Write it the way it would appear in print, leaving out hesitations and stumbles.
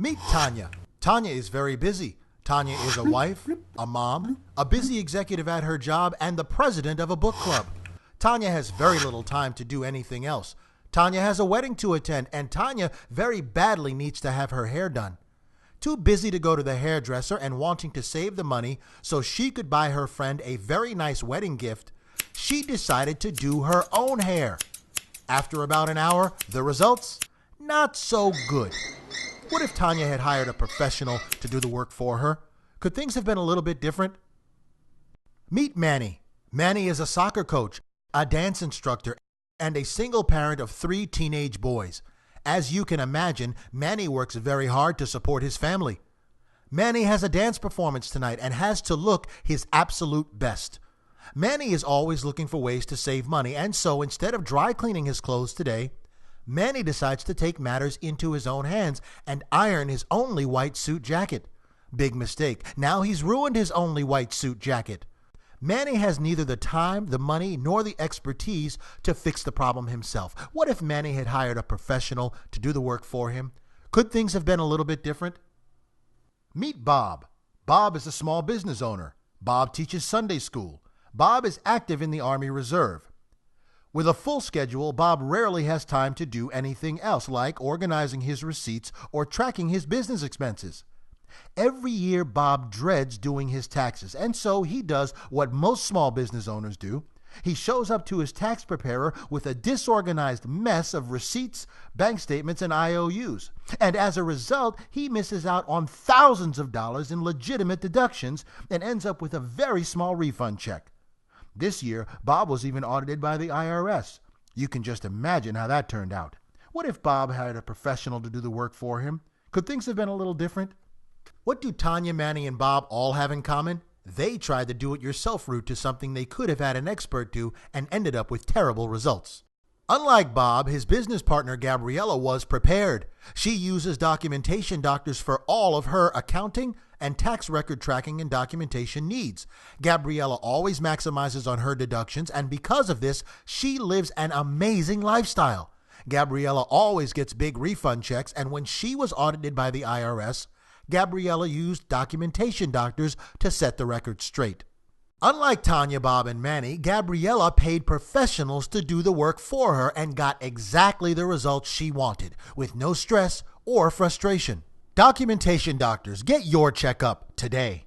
Meet Tanya. Tanya is very busy. Tanya is a wife, a mom, a busy executive at her job, and the president of a book club. Tanya has very little time to do anything else. Tanya has a wedding to attend, and Tanya very badly needs to have her hair done. Too busy to go to the hairdresser and wanting to save the money so she could buy her friend a very nice wedding gift, she decided to do her own hair. After about an hour, the results? Not so good. What if Tanya had hired a professional to do the work for her? Could things have been a little bit different? Meet Manny. Manny is a soccer coach, a dance instructor, and a single parent of 3 teenage boys. As you can imagine, Manny works very hard to support his family. Manny has a dance performance tonight and has to look his absolute best. Manny is always looking for ways to save money, and so instead of dry cleaning his clothes today, Manny decides to take matters into his own hands and iron his only white suit jacket. Big mistake. Now he's ruined his only white suit jacket. Manny has neither the time, the money, nor the expertise to fix the problem himself. What if Manny had hired a professional to do the work for him? Could things have been a little bit different? Meet Bob. Bob is a small business owner. Bob teaches Sunday school. Bob is active in the Army Reserve. With a full schedule, Bob rarely has time to do anything else, like organizing his receipts or tracking his business expenses. Every year, Bob dreads doing his taxes, and so he does what most small business owners do. He shows up to his tax preparer with a disorganized mess of receipts, bank statements, and IOUs. And as a result, he misses out on thousands of dollars in legitimate deductions and ends up with a very small refund check. This year, Bob was even audited by the IRS. You can just imagine how that turned out. What if Bob had a professional to do the work for him? Could things have been a little different? What do Tanya, Manny, and Bob all have in common? They tried the do-it-yourself route to something they could have had an expert do and ended up with terrible results. Unlike Bob, his business partner Gabriella was prepared. She uses documentation doctors for all of her accounting and tax record tracking and documentation needs. Gabriella always maximizes on her deductions, and because of this, she lives an amazing lifestyle. Gabriella always gets big refund checks, and when she was audited by the IRS, Gabriella used documentation doctors to set the record straight. Unlike Tanya, Bob, and Manny, Gabriella paid professionals to do the work for her and got exactly the results she wanted, with no stress or frustration. Documentation doctors, get your checkup today.